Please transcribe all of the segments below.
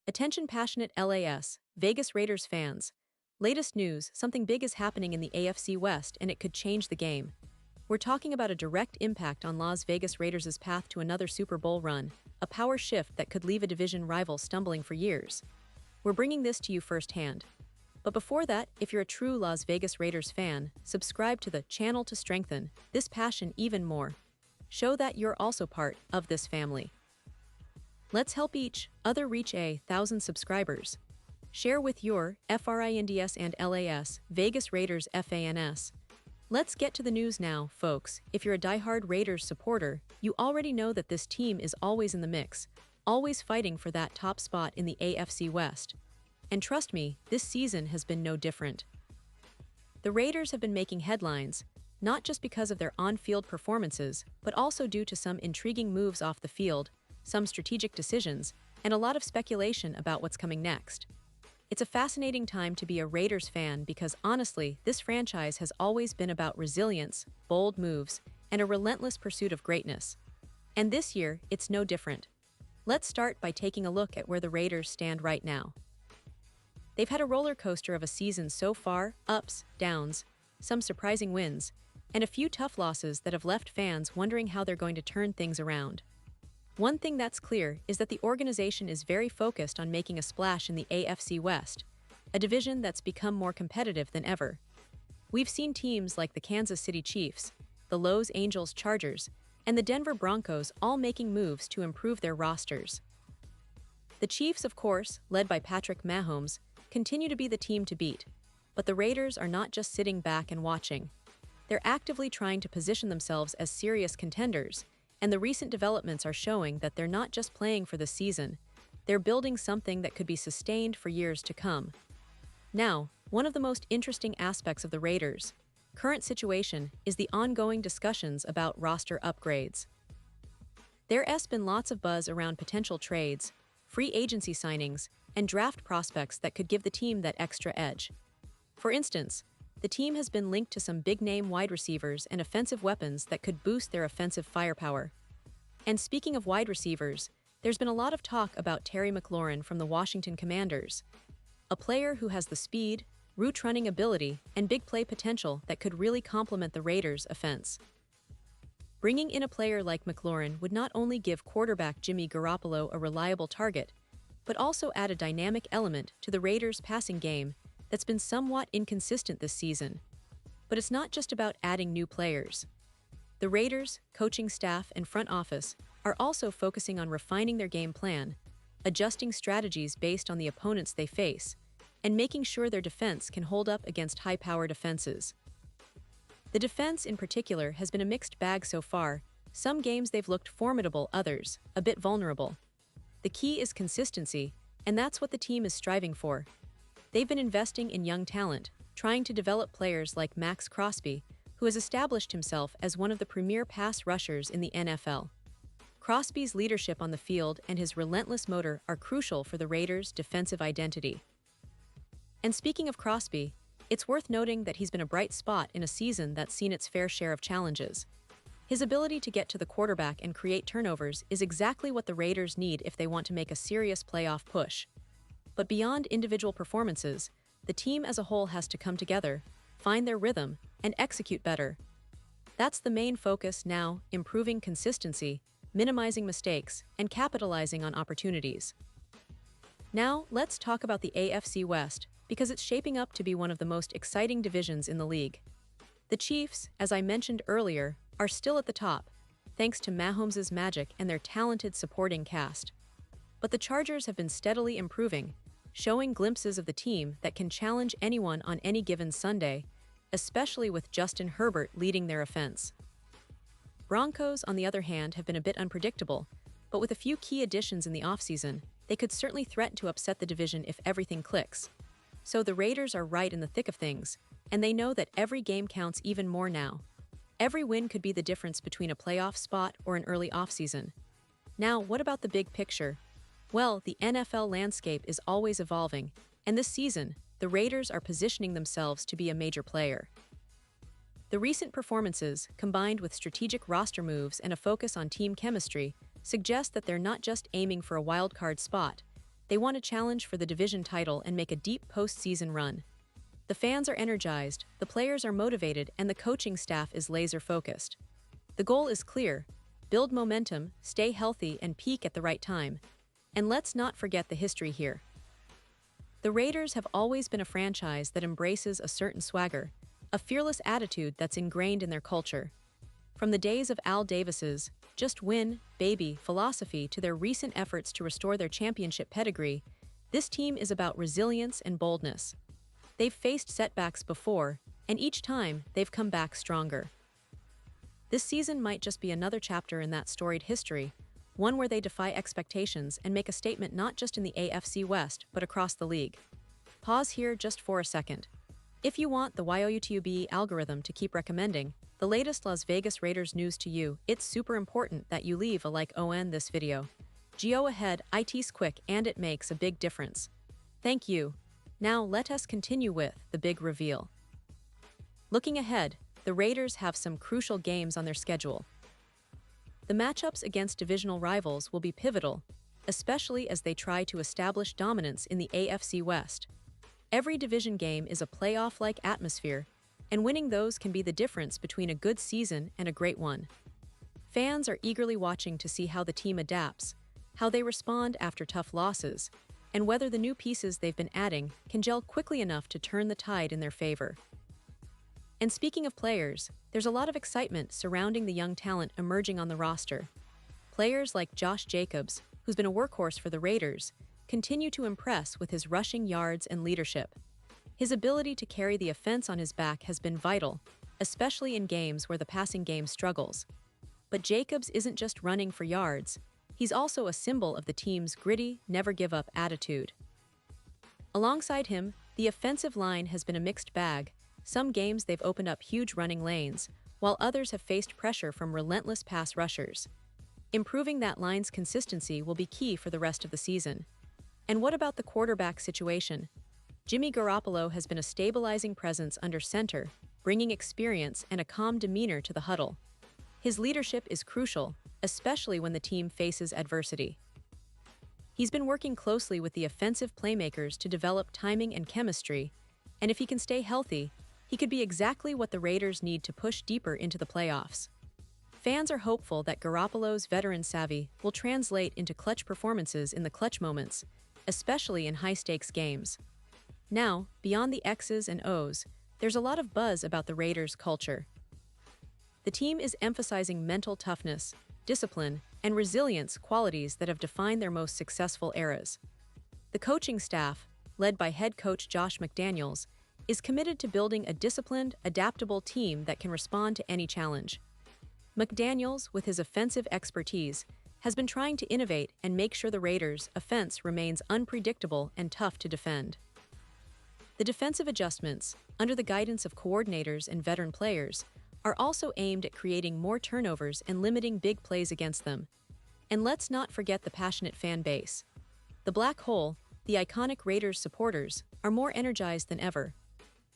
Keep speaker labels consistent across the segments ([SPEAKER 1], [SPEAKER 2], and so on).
[SPEAKER 1] Attention passionate LAS, Vegas Raiders fans. Latest news, something big is happening in the AFC West and it could change the game. We're talking about a direct impact on Las Vegas Raiders' path to another Super Bowl run, a power shift that could leave a division rival stumbling for years. We're bringing this to you firsthand. But before that, if you're a true Las Vegas Raiders fan, subscribe to the channel to strengthen this passion even more. Show that you're also part of this family. Let's help each other reach 1,000 subscribers. Share with your FRINDS and LAS, Vegas Raiders FANS. Let's get to the news now, folks. If you're a diehard Raiders supporter, you already know that this team is always in the mix, always fighting for that top spot in the AFC West. And trust me, this season has been no different. The Raiders have been making headlines, not just because of their on-field performances, but also due to some intriguing moves off the field, some strategic decisions, and a lot of speculation about what's coming next. It's a fascinating time to be a Raiders fan because honestly, this franchise has always been about resilience, bold moves, and a relentless pursuit of greatness. And this year, it's no different. Let's start by taking a look at where the Raiders stand right now. They've had a roller coaster of a season so far, ups, downs, some surprising wins, and a few tough losses that have left fans wondering how they're going to turn things around. One thing that's clear is that the organization is very focused on making a splash in the AFC West, a division that's become more competitive than ever. We've seen teams like the Kansas City Chiefs, the Los Angeles Chargers, and the Denver Broncos all making moves to improve their rosters. The Chiefs, of course, led by Patrick Mahomes, continue to be the team to beat, but the Raiders are not just sitting back and watching. They're actively trying to position themselves as serious contenders, and the recent developments are showing that they're not just playing for the season, they're building something that could be sustained for years to come. Now, one of the most interesting aspects of the Raiders' current situation is the ongoing discussions about roster upgrades. There's been lots of buzz around potential trades, free agency signings, and draft prospects that could give the team that extra edge. For instance, the team has been linked to some big-name wide receivers and offensive weapons that could boost their offensive firepower. And speaking of wide receivers, there's been a lot of talk about Terry Mclaurin from the Washington Commanders, a player who has the speed, route-running ability, and big play potential that could really complement the Raiders' offense. Bringing in a player like Mclaurin would not only give quarterback Jimmy Garoppolo a reliable target, but also add a dynamic element to the Raiders' passing game that's been somewhat inconsistent this season. But it's not just about adding new players. The Raiders, coaching staff, and front office are also focusing on refining their game plan, adjusting strategies based on the opponents they face, and making sure their defense can hold up against high-powered offenses. The defense in particular has been a mixed bag so far. Some games they've looked formidable, others a bit vulnerable. The key is consistency, and that's what the team is striving for. They've been investing in young talent, trying to develop players like Max Crosby, who has established himself as one of the premier pass rushers in the NFL. Crosby's leadership on the field and his relentless motor are crucial for the Raiders' defensive identity. And speaking of Crosby, it's worth noting that he's been a bright spot in a season that's seen its fair share of challenges. His ability to get to the quarterback and create turnovers is exactly what the Raiders need if they want to make a serious playoff push. But beyond individual performances, the team as a whole has to come together, find their rhythm, and execute better. That's the main focus now, improving consistency, minimizing mistakes, and capitalizing on opportunities. Now, let's talk about the AFC West, because it's shaping up to be one of the most exciting divisions in the league. The Chiefs, as I mentioned earlier, are still at the top, thanks to Mahomes' magic and their talented supporting cast. But the Chargers have been steadily improving, showing glimpses of the team that can challenge anyone on any given Sunday, especially with Justin Herbert leading their offense. Broncos, on the other hand, have been a bit unpredictable, but with a few key additions in the offseason, they could certainly threaten to upset the division if everything clicks. So the Raiders are right in the thick of things, and they know that every game counts even more now. Every win could be the difference between a playoff spot or an early offseason. Now, what about the big picture? Well, the NFL landscape is always evolving, and this season, the Raiders are positioning themselves to be a major player. The recent performances, combined with strategic roster moves and a focus on team chemistry, suggest that they're not just aiming for a wild-card spot, They want a challenge for the division title and make a deep postseason run. The fans are energized, the players are motivated, and the coaching staff is laser-focused. The goal is clear: build momentum, stay healthy, and peak at the right time. And let's not forget the history here. The Raiders have always been a franchise that embraces a certain swagger, a fearless attitude that's ingrained in their culture. From the days of Al Davis's "just win, baby" philosophy to their recent efforts to restore their championship pedigree, this team is about resilience and boldness. They've faced setbacks before, and each time, they've come back stronger. This season might just be another chapter in that storied history, one where they defy expectations and make a statement not just in the AFC West but across the league. Pause here just for a second. If you want the YouTube algorithm to keep recommending the latest Las Vegas Raiders news to you, it's super important that you leave a like on this video. Go ahead, it's quick and it makes a big difference. Thank you. Now let us continue with the big reveal. Looking ahead, the Raiders have some crucial games on their schedule. The matchups against divisional rivals will be pivotal, especially as they try to establish dominance in the AFC West. Every division game is a playoff-like atmosphere, and winning those can be the difference between a good season and a great one. Fans are eagerly watching to see how the team adapts, how they respond after tough losses, and whether the new pieces they've been adding can gel quickly enough to turn the tide in their favor. And speaking of players, there's a lot of excitement surrounding the young talent emerging on the roster. Players like Josh Jacobs, who's been a workhorse for the Raiders, continue to impress with his rushing yards and leadership. His ability to carry the offense on his back has been vital, especially in games where the passing game struggles. But Jacobs isn't just running for yards. He's also a symbol of the team's gritty, never-give-up attitude. Alongside him, the offensive line has been a mixed bag. Some games they've opened up huge running lanes, while others have faced pressure from relentless pass rushers. Improving that line's consistency will be key for the rest of the season. And what about the quarterback situation? Jimmy Garoppolo has been a stabilizing presence under center, bringing experience and a calm demeanor to the huddle. His leadership is crucial, especially when the team faces adversity. He's been working closely with the offensive playmakers to develop timing and chemistry, and if he can stay healthy, he could be exactly what the Raiders need to push deeper into the playoffs. Fans are hopeful that Garoppolo's veteran savvy will translate into clutch performances in the clutch moments, especially in high-stakes games. Now, beyond the X's and O's, there's a lot of buzz about the Raiders' culture. The team is emphasizing mental toughness, discipline, and resilience, qualities that have defined their most successful eras. The coaching staff, led by head coach Josh McDaniels, is committed to building a disciplined, adaptable team that can respond to any challenge. McDaniels, with his offensive expertise, has been trying to innovate and make sure the Raiders' offense remains unpredictable and tough to defend. The defensive adjustments, under the guidance of coordinators and veteran players, are also aimed at creating more turnovers and limiting big plays against them. And let's not forget the passionate fan base. The Black Hole, the iconic Raiders supporters, are more energized than ever.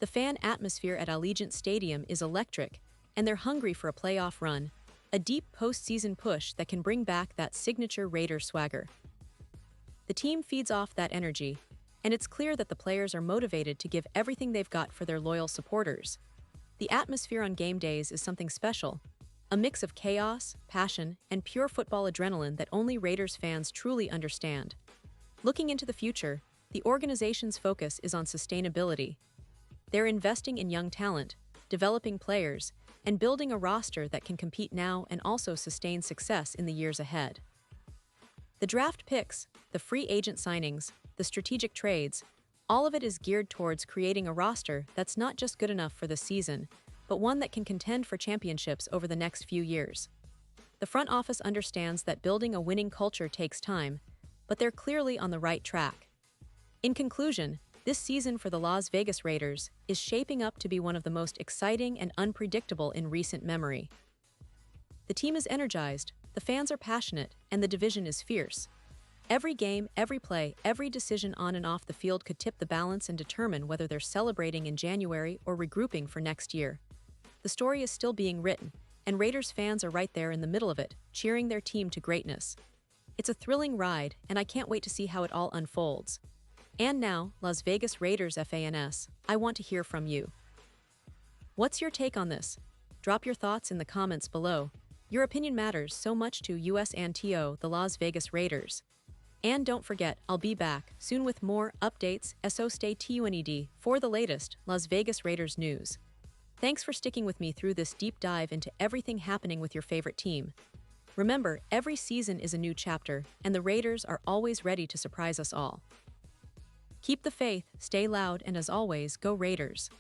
[SPEAKER 1] The fan atmosphere at Allegiant Stadium is electric, and they're hungry for a playoff run, a deep postseason push that can bring back that signature Raider swagger. The team feeds off that energy, and it's clear that the players are motivated to give everything they've got for their loyal supporters. The atmosphere on game days is something special, a mix of chaos, passion, and pure football adrenaline that only Raiders fans truly understand. Looking into the future, the organization's focus is on sustainability. They're investing in young talent, developing players, and building a roster that can compete now and also sustain success in the years ahead. The draft picks, the free agent signings, the strategic trades, all of it is geared towards creating a roster that's not just good enough for this season, but one that can contend for championships over the next few years. The front office understands that building a winning culture takes time, but they're clearly on the right track. In conclusion, this season for the Las Vegas Raiders is shaping up to be one of the most exciting and unpredictable in recent memory. The team is energized, the fans are passionate, and the division is fierce. Every game, every play, every decision on and off the field could tip the balance and determine whether they're celebrating in January or regrouping for next year. The story is still being written, and Raiders fans are right there in the middle of it, cheering their team to greatness. It's a thrilling ride, and I can't wait to see how it all unfolds. And now, Las Vegas Raiders fans, I want to hear from you. What's your take on this? Drop your thoughts in the comments below. Your opinion matters so much to us and to the Las Vegas Raiders. And don't forget, I'll be back soon with more updates, so stay tuned for the latest Las Vegas Raiders news. Thanks for sticking with me through this deep dive into everything happening with your favorite team. Remember, every season is a new chapter, and the Raiders are always ready to surprise us all. Keep the faith, stay loud, and as always, go Raiders.